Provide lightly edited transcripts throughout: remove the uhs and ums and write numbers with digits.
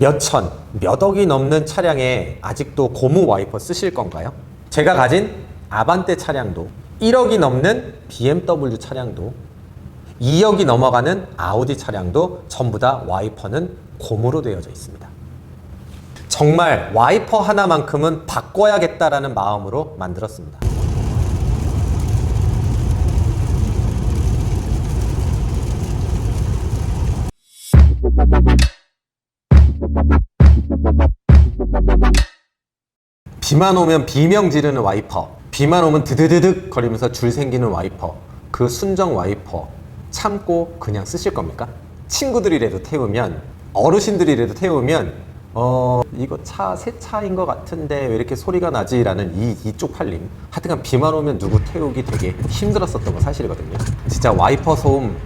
몇천, 몇 억이 넘는 차량에 아직도 고무 와이퍼 쓰실 건가요? 제가 가진 아반떼 차량도 1억이 넘는 BMW 차량도 2억이 넘어가는 아우디 차량도 전부 다 와이퍼는 고무로 되어져 있습니다. 정말 와이퍼 하나만큼은 바꿔야겠다라는 마음으로 만들었습니다. 비만 오면 비명 지르는 와이퍼, 비만 오면 드드드득 거리면서 줄 생기는 와이퍼, 그 순정 와이퍼 참고 그냥 쓰실 겁니까? 친구들이라도 태우면, 어르신들이라도 태우면 이거 차 새 차인 것 같은데 왜 이렇게 소리가 나지? 라는 이 쪽팔림. 하여튼간 비만 오면 누구 태우기 되게 힘들었었던 건 사실이거든요. 진짜 와이퍼 소음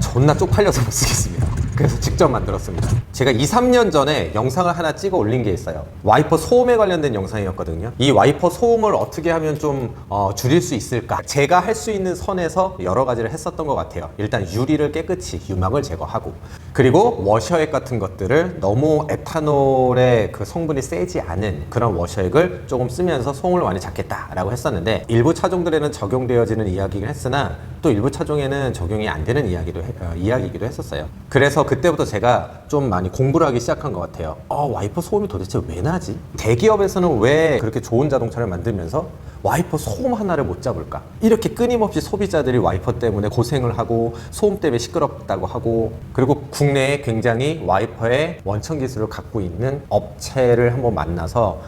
존나 쪽팔려서 못 쓰겠습니다. 그래서 직접 만들었습니다. 제가 2, 3년 전에 영상을 하나 찍어 올린 게 있어요. 와이퍼 소음에 관련된 영상이었거든요. 이 와이퍼 소음을 어떻게 하면 좀 줄일 수 있을까? 제가 할 수 있는 선에서 여러 가지를 했었던 것 같아요. 일단 유리를 깨끗이 유막을 제거하고, 그리고 워셔액 같은 것들을 너무 에탄올의 그 성분이 세지 않은 그런 워셔액을 조금 쓰면서 소음을 많이 잡겠다라고 했었는데, 일부 차종들에는 적용되어지는 이야기긴 했으나 또 일부 차종에는 적용이 안 되는 이야기이기도 했었어요. 그래서 그때부터 제가 좀 많이 공부를 하기 시작한 것 같아요. 와이퍼 소음이 도대체 왜 나지? 대기업에서는 왜 그렇게 좋은 자동차를 만들면서 와이퍼 소음 하나를 못 잡을까? 이렇게 끊임없이 소비자들이 와이퍼 때문에 고생을 하고 소음 때문에 시끄럽다고 하고, 그리고 국내에 굉장히 와이퍼의 원천 기술을 갖고 있는 업체를 한번 만나서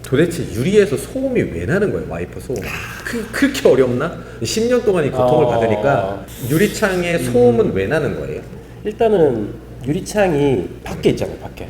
도대체 유리에서 소음이 왜 나는 거예요? 와이퍼 소음. 그렇게 어렵나? 10년 동안 이 고통을 받으니까 유리창의 소음은 왜 나는 거예요? 일단은 유리창이 밖에 있잖아요, 밖에.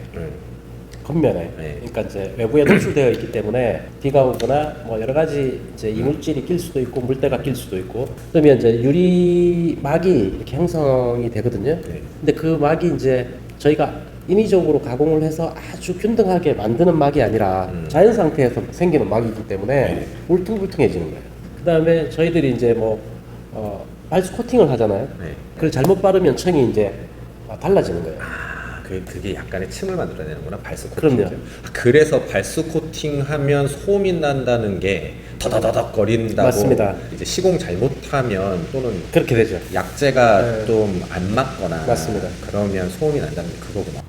겉면에. 네. 그러니까 이제 외부에 노출되어 있기 때문에 비가 오거나 뭐 여러 가지 이제 이물질이 낄 수도 있고 물때가 낄 수도 있고, 그러면 이제 유리막이 이렇게 형성이 되거든요. 네. 근데 그 막이 이제 저희가 인위적으로 가공을 해서 아주 균등하게 만드는 막이 아니라 자연 상태에서 생기는 막이기 때문에 울퉁불퉁해지는 거예요. 그 다음에 저희들이 이제 발수 코팅을 하잖아요. 네. 그걸 잘못 바르면 층이 이제 달라지는 거예요. 그게 약간의 층을 만들어내는구나, 발수 코팅. 그럼요. 그래서 발수 코팅하면 소음이 난다는 게 더더더덕 거린다고. 맞습니다. 이제 시공 잘못하면 또는 그렇게 되죠. 약재가 네. 좀 안 맞거나 맞습니다. 그러면 소음이 난다는 게 그거구나.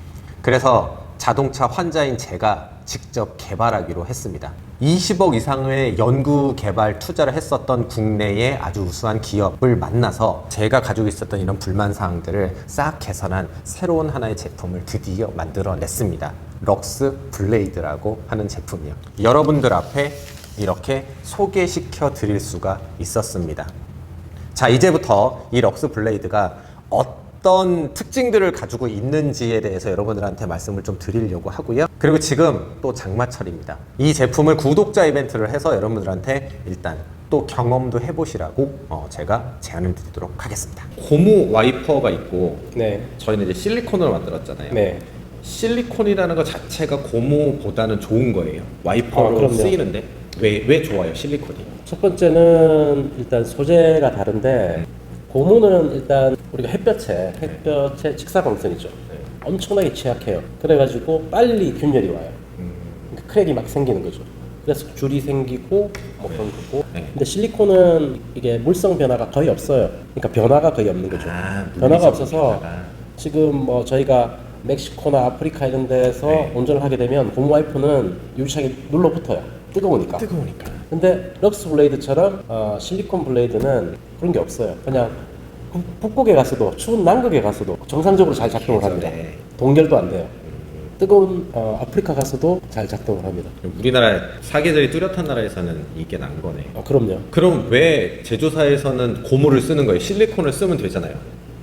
그래서 자동차 환자인 제가 직접 개발하기로 했습니다. 20억 이상의 연구 개발 투자를 했었던 국내의 아주 우수한 기업을 만나서 제가 가지고 있었던 이런 불만 사항들을 싹 개선한 새로운 하나의 제품을 드디어 만들어냈습니다. 럭스 블레이드라고 하는 제품이요. 여러분들 앞에 이렇게 소개시켜 드릴 수가 있었습니다. 자, 이제부터 이 럭스 블레이드가 어떤 특징들을 가지고 있는지에 대해서 여러분들한테 말씀을 좀 드리려고 하고요. 그리고 지금 또 장마철입니다. 이 제품을 구독자 이벤트를 해서 여러분들한테 일단 또 경험도 해보시라고 제가 제안을 드리도록 하겠습니다. 고무 와이퍼가 있고, 네. 저희는 이제 실리콘으로 만들었잖아요. 네. 실리콘이라는 것 자체가 고무보다는 좋은 거예요. 와이퍼로 그럼요. 쓰이는데 왜 좋아요, 실리콘이? 첫 번째는 일단 소재가 다른데, 고무는 일단 우리가 햇볕에 직사광선이죠. 엄청나게 취약해요. 그래가지고 빨리 균열이 와요. 그러니까 크랙이 막 생기는 거죠. 그래서 줄이 생기고 뭐 그런 거고. 네. 근데 실리콘은 이게 물성 변화가 거의 없어요. 그러니까 변화가 거의 없는 거죠. 변화가 없어서 지금 저희가 멕시코나 아프리카 이런 데서 네. 운전을 하게 되면 고무 와이퍼는 유리창에 눌러붙어요. 뜨거우니까. 근데 럭스 블레이드처럼 실리콘 블레이드는 그런 게 없어요. 그냥 북극에 갔어도, 추운 남극에 갔어도 정상적으로 잘 작동을 합니다. 동결도 안 돼요. 뜨거운 아프리카 가서도 잘 작동을 합니다. 우리나라 사계절이 뚜렷한 나라에서는 이게 난 거네. 그럼요. 그럼 왜 제조사에서는 고무를 쓰는 거예요? 실리콘을 쓰면 되잖아요.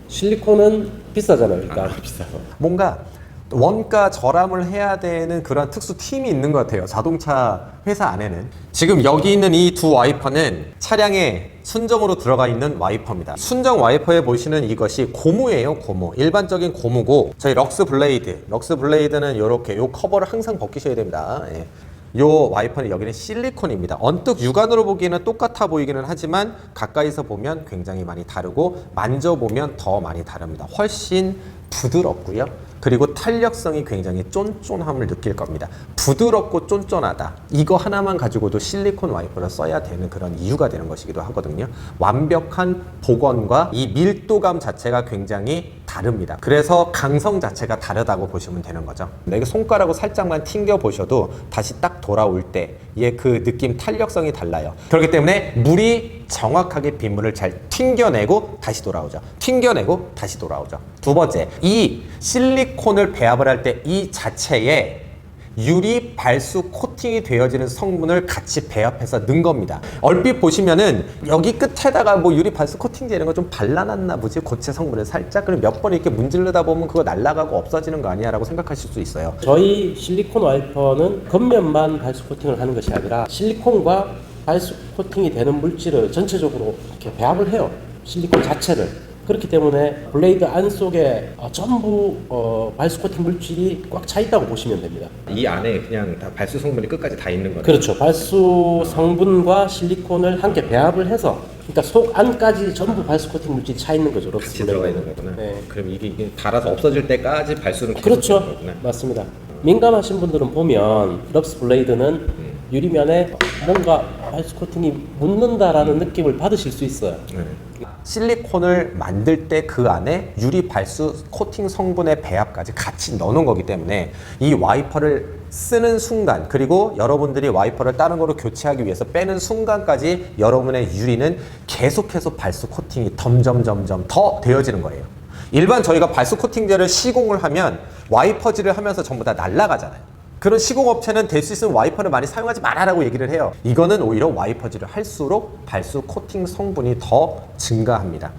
실리콘은 비싸잖아요. 일단 비싸서. 뭔가 원가 절감을 해야 되는 그런 특수 팀이 있는 것 같아요. 자동차 회사 안에는. 지금 여기 있는 이 두 와이퍼는 차량에 순정으로 들어가 있는 와이퍼입니다. 순정 와이퍼에 보시는 이것이 고무예요. 고무. 일반적인 고무고, 저희 럭스 블레이드는 이렇게 요 커버를 항상 벗기셔야 됩니다. 예. 요 와이퍼는 여기는 실리콘입니다. 언뜻 육안으로 보기에는 똑같아 보이기는 하지만 가까이서 보면 굉장히 많이 다르고 만져보면 더 많이 다릅니다. 훨씬 부드럽고요. 그리고 탄력성이 굉장히 쫀쫀함을 느낄 겁니다. 부드럽고 쫀쫀하다. 이거 하나만 가지고도 실리콘 와이퍼를 써야 되는 그런 이유가 되는 것이기도 하거든요. 완벽한 복원과 이 밀도감 자체가 굉장히 다릅니다. 그래서 강성 자체가 다르다고 보시면 되는 거죠. 이게 손가락으로 살짝만 튕겨 보셔도 다시 딱 돌아올 때 얘 그 느낌 탄력성이 달라요. 그렇기 때문에 물이 정확하게 빗물을 잘 튕겨내고 다시 돌아오죠. 튕겨내고 다시 돌아오죠. 두 번째, 이 실리콘을 배합을 할 때 이 자체에 유리 발수 코팅이 되어지는 성분을 같이 배합해서 넣은 겁니다. 얼핏 보시면은 여기 끝에다가 뭐 유리 발수 코팅제 이런 거 좀 발라놨나 보지, 고체 성분을 살짝. 그럼 몇 번 이렇게 문지르다 보면 그거 날아가고 없어지는 거 아니야 라고 생각하실 수 있어요. 저희 실리콘 와이퍼는 겉면만 발수 코팅을 하는 것이 아니라 실리콘과 발수 코팅이 되는 물질을 전체적으로 이렇게 배합을 해요. 실리콘 자체를. 그렇기 때문에 블레이드 안속에 전부 발수 코팅 물질이 꽉 차 있다고 보시면 됩니다. 이 안에 그냥 다 발수 성분이 끝까지 다 있는 거네요. 그렇죠. 발수 성분과 실리콘을 함께 배합을 해서, 그러니까 속 안까지 전부 발수 코팅 물질이 차 있는 거죠. 같이 들어가 있는 거구나. 네. 그럼 이게 달아서 없어질 때까지 발수는 계속 그렇죠. 되는 거구나. 맞습니다. 민감하신 분들은 보면 럭스 블레이드는 유리면에 뭔가 발수 코팅이 묻는다라는 느낌을 받으실 수 있어요. 실리콘을 만들 때 그 안에 유리 발수 코팅 성분의 배합까지 같이 넣어놓은 거기 때문에 이 와이퍼를 쓰는 순간, 그리고 여러분들이 와이퍼를 다른 거로 교체하기 위해서 빼는 순간까지 여러분의 유리는 계속해서 발수 코팅이 점점 더 되어지는 거예요. 일반 저희가 발수 코팅제를 시공을 하면 와이퍼질을 하면서 전부 다 날아가잖아요. 그런 시공업체는 될 수 있으면 와이퍼를 많이 사용하지 말아라고 얘기를 해요. 이거는 오히려 와이퍼질을 할수록 발수 코팅 성분이 더 증가합니다.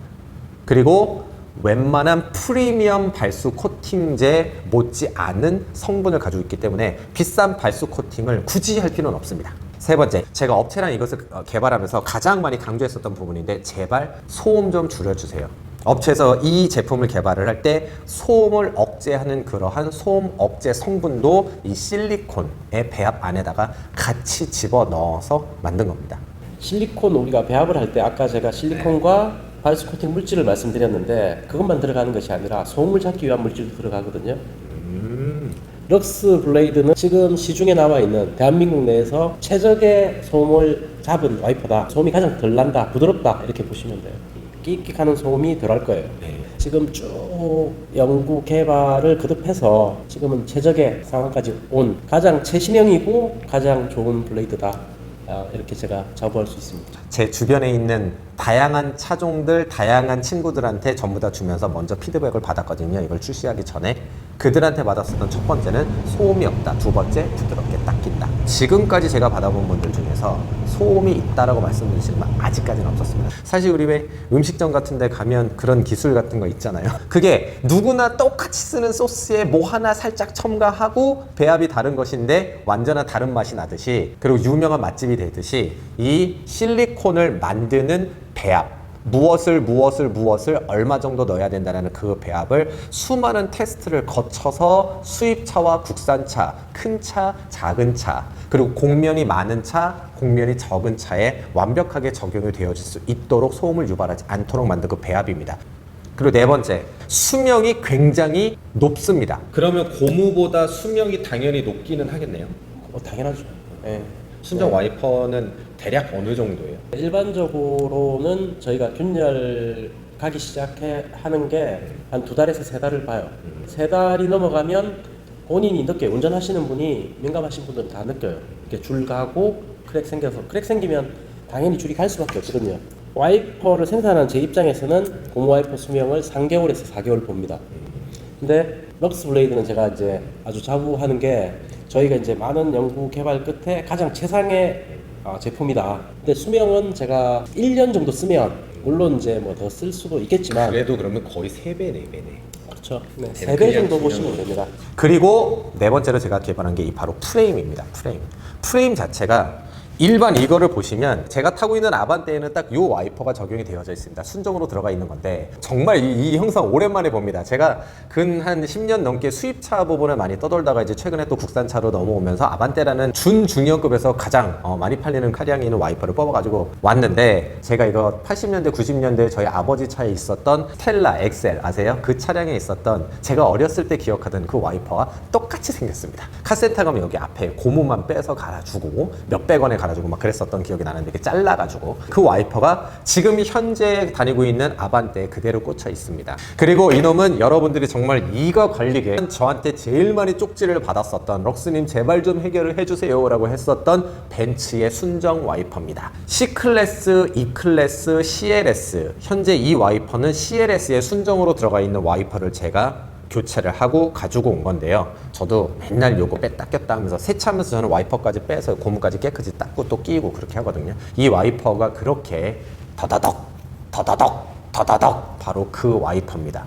그리고 웬만한 프리미엄 발수 코팅제 못지 않은 성분을 가지고 있기 때문에 비싼 발수 코팅을 굳이 할 필요는 없습니다. 세 번째, 제가 업체랑 이것을 개발하면서 가장 많이 강조했었던 부분인데, 제발 소음 좀 줄여주세요. 업체에서 이 제품을 개발을 할 때 소음을 억제하는 그러한 소음 억제 성분도 이 실리콘의 배합 안에다가 같이 집어넣어서 만든 겁니다. 실리콘 우리가 배합을 할 때 아까 제가 실리콘과 발수 코팅 물질을 말씀드렸는데, 그것만 들어가는 것이 아니라 소음을 잡기 위한 물질도 들어가거든요. 럭스 블레이드는 지금 시중에 나와 있는 대한민국 내에서 최적의 소음을 잡은 와이퍼다. 소음이 가장 덜 난다, 부드럽다, 이렇게 보시면 돼요. 끽끽하는 소음이 덜 할 거예요. 지금 쭉 연구 개발을 거듭해서 지금은 최적의 상황까지 온 가장 최신형이고 가장 좋은 블레이드다, 이렇게 제가 자부할 수 있습니다. 제 주변에 있는 다양한 차종들, 다양한 친구들한테 전부 다 주면서 먼저 피드백을 받았거든요. 이걸 출시하기 전에. 그들한테 받았었던 첫 번째는 소음이 없다. 두 번째, 부드럽게 딱 낀다. 지금까지 제가 받아본 분들 중에서 소음이 있다라고 말씀드리시는 분 아직까지는 없었습니다. 사실 우리 왜 음식점 같은 데 가면 그런 기술 같은 거 있잖아요. 그게 누구나 똑같이 쓰는 소스에 뭐 하나 살짝 첨가하고 배합이 다른 것인데 완전한 다른 맛이 나듯이, 그리고 유명한 맛집이 되듯이 이 실리콘을 만드는 배합, 무엇을 얼마 정도 넣어야 된다는 그 배합을 수많은 테스트를 거쳐서 수입차와 국산차, 큰 차, 작은 차, 그리고 곡면이 많은 차, 곡면이 적은 차에 완벽하게 적용이 되어질 수 있도록 소음을 유발하지 않도록 만든 그 배합입니다. 그리고 네 번째, 수명이 굉장히 높습니다. 그러면 고무보다 수명이 당연히 높기는 하겠네요. 당연하죠. 네. 순정 와이퍼는 대략 어느 정도예요? 일반적으로는 저희가 균열 가기 시작하는 게 한 2달에서 3달을 봐요. 3달이 넘어가면 본인이 늦게 운전하시는 분이, 민감하신 분들은 다 느껴요. 이렇게 줄 가고 크랙 생겨서, 크랙 생기면 당연히 줄이 갈 수밖에 없거든요. 와이퍼를 생산한 제 입장에서는 고무 와이퍼 수명을 3개월에서 4개월 봅니다. 근데 럭스 블레이드는 제가 이제 아주 자부하는 게, 저희가 이제 많은 연구 개발 끝에 가장 최상의 제품이다. 근데 수명은 제가 1년 정도 쓰면, 물론 이제 뭐 더 쓸 수도 있겠지만, 그래도 그러면 거의 3배, 4배네. 그렇죠. 네, 3배 정도 보시면 됩니다. 그리고 네 번째로 제가 개발한 게 이 바로 프레임입니다. 프레임 자체가 일반 이거를 보시면 제가 타고 있는 아반떼에는 딱 요 와이퍼가 적용이 되어져 있습니다. 순정으로 들어가 있는 건데 정말 이 형상 오랜만에 봅니다. 제가 근 한 10년 넘게 수입차 부분을 많이 떠돌다가 이제 최근에 또 국산차로 넘어오면서 아반떼라는 준중형급에서 가장 많이 팔리는 차량이 있는 와이퍼를 뽑아가지고 왔는데, 제가 이거 80년대 90년대 저희 아버지 차에 있었던 스텔라 엑셀 아세요? 그 차량에 있었던 제가 어렸을 때 기억하던 그 와이퍼와 똑같이 생겼습니다. 카센터 가면 여기 앞에 고무만 빼서 갈아주고 몇백 원에 갈아주고 막 그랬었던 기억이 나는데, 이렇게 잘라가지고 그 와이퍼가 지금 현재 다니고 있는 아반떼에 그대로 꽂혀 있습니다. 그리고 이놈은 여러분들이 정말 이가 걸리게 저한테 제일 많이 쪽지를 받았었던, 럭스님 제발 좀 해결을 해주세요 라고 했었던 벤츠의 순정 와이퍼입니다. C클래스, E클래스, CLS, 현재 이 와이퍼는 CLS의 순정으로 들어가 있는 와이퍼를 제가 교체를 하고 가지고 온 건데요. 저도 맨날 요거 뺐다 꼈다 하면서 세차하면서 저는 와이퍼까지 빼서 고무까지 깨끗이 닦고 또 끼고 그렇게 하거든요. 이 와이퍼가 그렇게 더더덕 더더덕 더더덕 바로 그 와이퍼입니다.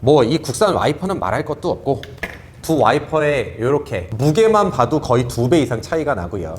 뭐 이 국산 와이퍼는 말할 것도 없고, 두 와이퍼의 이렇게 무게만 봐도 거의 2배 이상 차이가 나고요.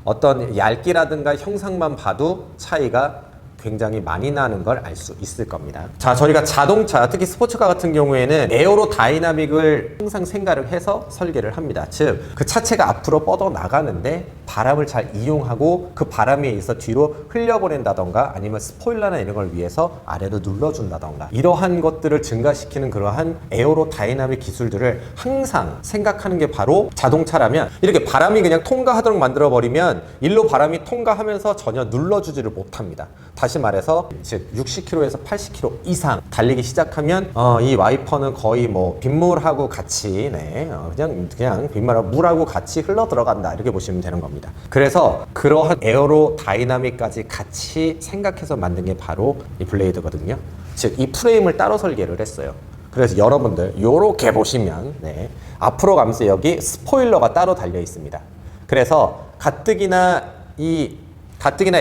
어떤 얇기라든가 형상만 봐도 차이가 굉장히 많이 나는 걸 알 수 있을 겁니다. 자, 저희가 자동차, 특히 스포츠카 같은 경우에는 에어로 다이나믹을 항상 생각을 해서 설계를 합니다. 즉, 그 차체가 앞으로 뻗어 나가는데 바람을 잘 이용하고 그 바람에 의해서 뒤로 흘려보낸다던가, 아니면 스포일러나 이런 걸 위해서 아래로 눌러준다던가, 이러한 것들을 증가시키는 그러한 에어로 다이나믹 기술들을 항상 생각하는 게 바로 자동차라면, 이렇게 바람이 그냥 통과하도록 만들어버리면 일로 바람이 통과하면서 전혀 눌러주지를 못합니다. 다시 말해서 즉 60km에서 80km 이상 달리기 시작하면 이 와이퍼는 거의 뭐 빗물하고 같이 그냥 빗물하고 물하고 같이 흘러 들어간다, 이렇게 보시면 되는 겁니다. 그래서 그러한 에어로 다이나믹까지 같이 생각해서 만든 게 바로 이 블레이드거든요. 즉 이 프레임을 따로 설계를 했어요. 그래서 여러분들 요렇게 보시면 앞으로 가면서 여기 스포일러가 따로 달려 있습니다. 그래서 가뜩이나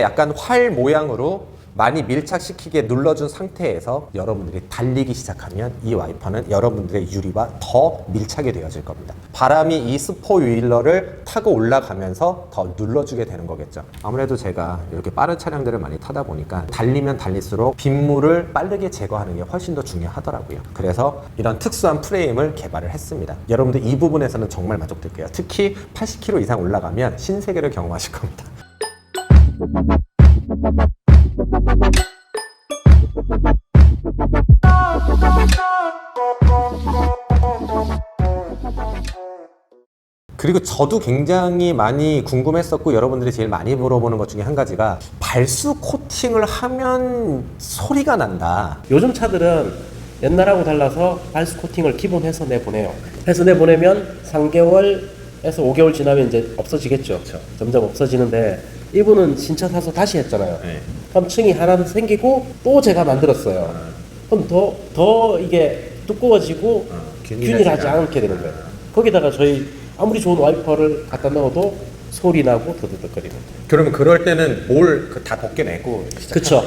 약간 활 모양으로 많이 밀착시키게 눌러준 상태에서 여러분들이 달리기 시작하면 이 와이퍼는 여러분들의 유리와 더 밀착이 되어질 겁니다. 바람이 이 스포일러를 타고 올라가면서 더 눌러주게 되는 거겠죠. 아무래도 제가 이렇게 빠른 차량들을 많이 타다 보니까 달리면 달릴수록 빗물을 빠르게 제거하는 게 훨씬 더 중요하더라고요. 그래서 이런 특수한 프레임을 개발을 했습니다. 여러분들 이 부분에서는 정말 만족될 거예요. 특히 80km 이상 올라가면 신세계를 경험하실 겁니다. 그리고 저도 굉장히 많이 궁금했었고 여러분들이 제일 많이 물어보는 것 중에 한 가지가, 발수 코팅을 하면 소리가 난다. 요즘 차들은 옛날하고 달라서 발수 코팅을 기본해서 내보내요. 해서 내보내면 3개월에서 5개월 지나면 이제 없어지겠죠. 그렇죠. 점점 없어지는데, 이분은 신차 사서 다시 했잖아요. 그럼 층이 하나 더 생기고 또 제가 만들었어요. 그럼 더 이게 두꺼워지고 균일하지 않게 되는 거예요. 거기다가 저희 아무리 좋은 와이퍼를 갖다 넣어도 소리 나고 더드득거리는. 그러면 그럴 때는 뭘 다 벗겨내고 그렇죠.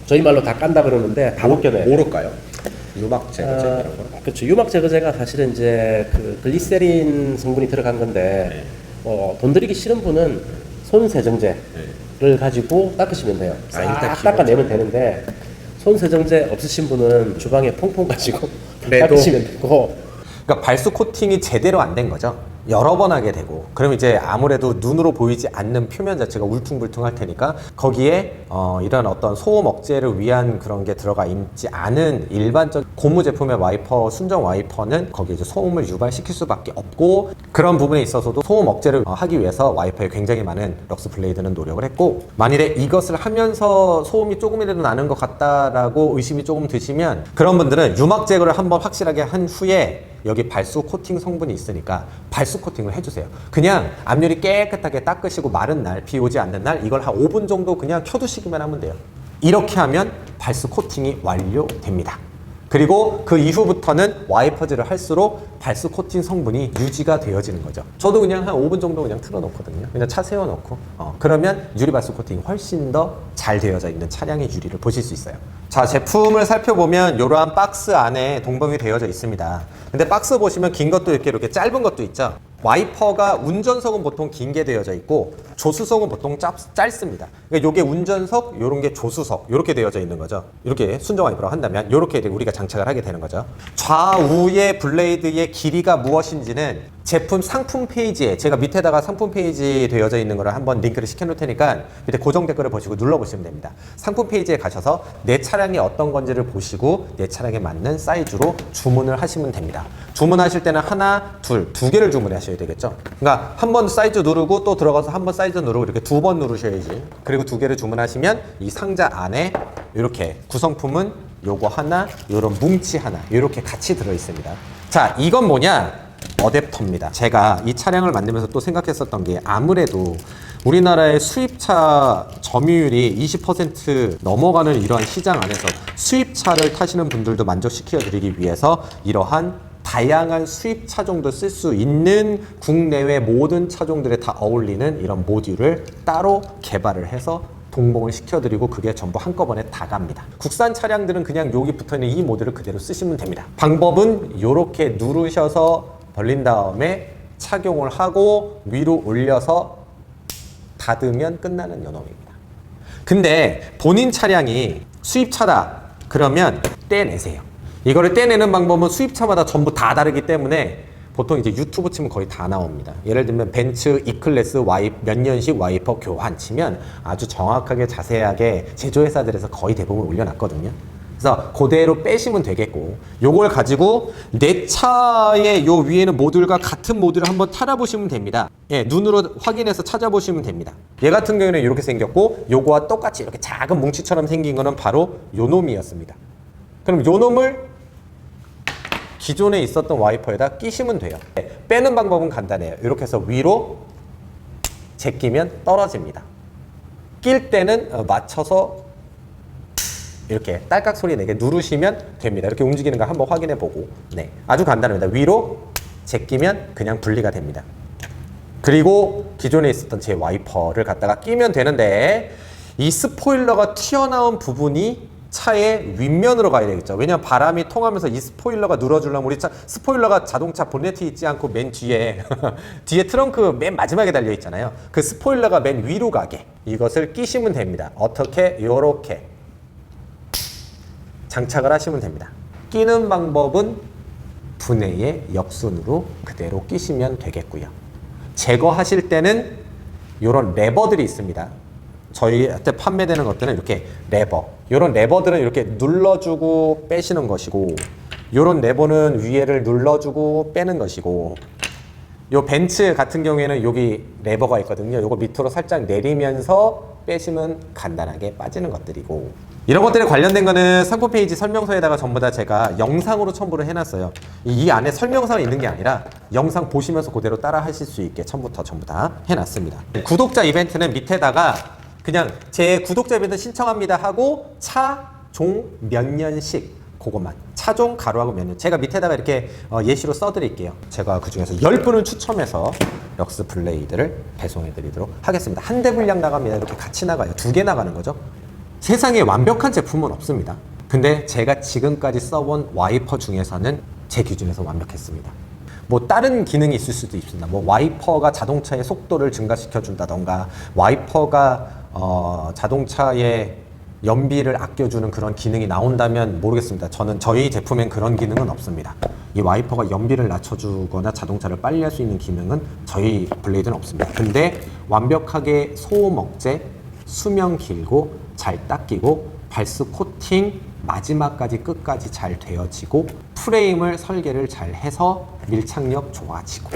저희 말로 다 깐다 그러는데 다 벗겨내요. 뭐로 까요? 유막 제거제 이런 거? 그렇죠. 유막 제거제가 사실은 이제 그 글리세린 성분이 들어간 건데 돈 들이기 싫은 분은 손 세정제를 가지고 닦으시면 돼요. 싹 닦아내면 되는데, 손 세정제 없으신 분은 주방에 퐁퐁 가지고 닦으시면 되고. 그러니까 발수 코팅이 제대로 안 된 거죠. 여러 번 하게 되고, 그럼 이제 아무래도 눈으로 보이지 않는 표면 자체가 울퉁불퉁할 테니까 거기에 이런 어떤 소음 억제를 위한 그런 게 들어가 있지 않은 일반적 고무 제품의 와이퍼, 순정 와이퍼는 거기에 이제 소음을 유발시킬 수밖에 없고, 그런 부분에 있어서도 소음 억제를 하기 위해서 와이퍼에 굉장히 많은 럭스 블레이드는 노력을 했고, 만일에 이것을 하면서 소음이 조금이라도 나는 것 같다라고 의심이 조금 드시면, 그런 분들은 유막 제거를 한번 확실하게 한 후에 여기 발수 코팅 성분이 있으니까 발수 코팅을 해주세요. 그냥 앞유리 깨끗하게 닦으시고 마른 날, 비 오지 않는 날 이걸 한 5분 정도 그냥 켜두시기만 하면 돼요. 이렇게 하면 발수 코팅이 완료됩니다. 그리고 그 이후부터는 와이퍼질을 할수록 발수 코팅 성분이 유지가 되어지는 거죠. 저도 그냥 한 5분 정도 그냥 틀어놓거든요. 그냥 차 세워놓고 그러면 유리 발수 코팅이 훨씬 더 잘 되어져 있는 차량의 유리를 보실 수 있어요. 자, 제품을 살펴보면 이러한 박스 안에 동봉이 되어져 있습니다. 근데 박스 보시면 긴 것도 이렇게 짧은 것도 있죠. 와이퍼가 운전석은 보통 긴 게 되어져 있고 조수석은 보통 짧습니다. 그러니까 이게 운전석, 이런 게 조수석 이렇게 되어져 있는 거죠. 이렇게 순정 와이퍼라고 한다면 이렇게 우리가 장착을 하게 되는 거죠. 좌우의 블레이드의 길이가 무엇인지는 제품 상품 페이지에 제가 밑에다가 상품 페이지 되어져 있는 거를 한번 링크를 시켜놓을 테니까 밑에 고정 댓글을 보시고 눌러보시면 됩니다. 상품 페이지에 가셔서 내 차량이 어떤 건지를 보시고 내 차량에 맞는 사이즈로 주문을 하시면 됩니다. 주문하실 때는 하나, 두 개를 주문하셔야 되겠죠. 그러니까 한 번 사이즈 누르고 또 들어가서 한 번 사이즈 누르고 이렇게 2번 누르셔야지. 그리고 2개를 주문하시면 이 상자 안에 이렇게 구성품은 요거 하나, 요런 뭉치 하나 이렇게 같이 들어 있습니다. 자, 이건 뭐냐? 어댑터입니다. 제가 이 차량을 만들면서 또 생각했었던 게 아무래도 우리나라의 수입차 점유율이 20% 넘어가는 이러한 시장 안에서 수입차를 타시는 분들도 만족시켜 드리기 위해서 이러한 다양한 수입 차종도 쓸 수 있는 국내외 모든 차종들에 다 어울리는 이런 모듈을 따로 개발을 해서 동봉을 시켜드리고 그게 전부 한꺼번에 다 갑니다. 국산 차량들은 그냥 여기 붙어있는 이 모듈을 그대로 쓰시면 됩니다. 방법은 이렇게 누르셔서 벌린 다음에 착용을 하고 위로 올려서 닫으면 끝나는 요놈입니다. 근데 본인 차량이 수입차다 그러면 떼내세요. 이거를 떼내는 방법은 수입차마다 전부 다 다르기 때문에 보통 이제 유튜브 치면 거의 다 나옵니다. 예를 들면 벤츠 E클래스 몇 년식 와이퍼 교환 치면 아주 정확하게 자세하게 제조회사들에서 거의 대부분 올려놨거든요. 그래서 그대로 빼시면 되겠고 요걸 가지고 내 차의 요 위에는 모듈과 같은 모듈을 한번 탈아보시면 됩니다. 예, 눈으로 확인해서 찾아보시면 됩니다. 얘 같은 경우에는 이렇게 생겼고 요거와 똑같이 이렇게 작은 뭉치처럼 생긴 거는 바로 요 놈이었습니다. 그럼 요 놈을 기존에 있었던 와이퍼에다 끼시면 돼요. 빼는 방법은 간단해요. 이렇게 해서 위로 제끼면 떨어집니다. 낄 때는 맞춰서 이렇게 딸깍 소리 내게 누르시면 됩니다. 이렇게 움직이는 거 한번 확인해 보고. 네, 아주 간단합니다. 위로 제끼면 그냥 분리가 됩니다. 그리고 기존에 있었던 제 와이퍼를 갖다가 끼면 되는데 이 스포일러가 튀어나온 부분이 차의 윗면으로 가야 되겠죠. 왜냐하면 바람이 통하면서 이 스포일러가 눌러주려면 우리 차 스포일러가 자동차 본네트에 있지 않고 맨 뒤에 뒤에 트렁크 맨 마지막에 달려 있잖아요. 그 스포일러가 맨 위로 가게 이것을 끼시면 됩니다. 어떻게? 요렇게 장착을 하시면 됩니다. 끼는 방법은 분해의 역순으로 그대로 끼시면 되겠고요. 제거하실 때는 이런 레버들이 있습니다. 저희한테 판매되는 것들은 이렇게 레버, 이런 레버들은 이렇게 눌러주고 빼시는 것이고 이런 레버는 위에를 눌러주고 빼는 것이고 요 벤츠 같은 경우에는 여기 레버가 있거든요. 요거 밑으로 살짝 내리면서 빼시면 간단하게 빠지는 것들이고 이런 것들에 관련된 거는 상품 페이지 설명서에다가 전부 다 제가 영상으로 첨부를 해놨어요. 이 안에 설명서가 있는 게 아니라 영상 보시면서 그대로 따라 하실 수 있게 처음부터 전부 다 해놨습니다. 구독자 이벤트는 밑에다가 그냥 제 구독자 이벤트 신청합니다 하고 차종 몇 년씩 그것만 차종 가로하고 몇 년 제가 밑에다가 이렇게 예시로 써드릴게요. 제가 그 중에서 10분을 추첨해서 럭스 블레이드를 배송해 드리도록 하겠습니다. 한 대 분량 나갑니다. 이렇게 같이 나가요. 2개 나가는 거죠. 세상에 완벽한 제품은 없습니다. 근데 제가 지금까지 써본 와이퍼 중에서는 제 기준에서 완벽했습니다. 뭐 다른 기능이 있을 수도 있습니다. 뭐 와이퍼가 자동차의 속도를 증가시켜 준다던가 와이퍼가 자동차의 연비를 아껴주는 그런 기능이 나온다면 모르겠습니다. 저희 제품엔 그런 기능은 없습니다. 이 와이퍼가 연비를 낮춰주거나 자동차를 빨리 할 수 있는 기능은 저희 블레이드는 없습니다. 근데 완벽하게 소음 억제, 수명 길고 잘 닦이고 발수 코팅 마지막까지 끝까지 잘 되어지고 프레임을 설계를 잘 해서 밀착력 좋아지고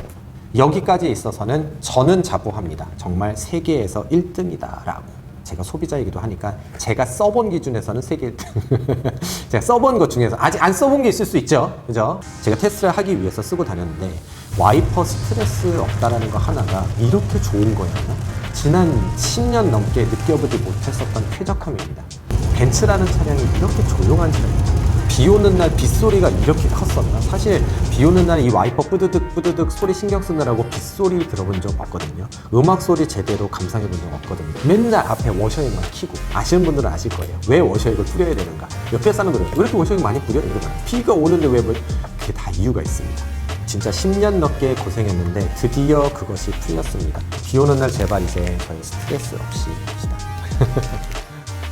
여기까지 있어서는 저는 자부합니다. 정말 세계에서 1등이다 라고. 제가 소비자이기도 하니까 제가 써본 기준에서는 세계 1등 제가 써본 것 중에서 아직 안 써본 게 있을 수 있죠. 그죠? 제가 테스트를 하기 위해서 쓰고 다녔는데 와이퍼 스트레스 없다라는 거 하나가 이렇게 좋은 거예요. 지난 10년 넘게 느껴보지 못했었던 쾌적함입니다. 벤츠라는 차량이 이렇게 조용한 차량이죠. 비 오는 날 빗소리가 이렇게 컸었나? 사실 비 오는 날 이 와이퍼 뿌드득 뿌드득 소리 신경 쓰느라고 빗소리 들어본 적 없거든요. 음악 소리 제대로 감상해 본 적 없거든요. 맨날 앞에 워셔액만 키고, 아시는 분들은 아실 거예요. 왜 워셔액을 뿌려야 되는가? 옆에 사람들은 왜 이렇게 워셔액 많이 뿌려? 이러잖아요. 비가 오는데 왜 그게 다 이유가 있습니다. 진짜 10년 넘게 고생했는데 드디어 그것이 풀렸습니다. 비 오는 날 제발 이제 저희 스트레스 없이 합시다.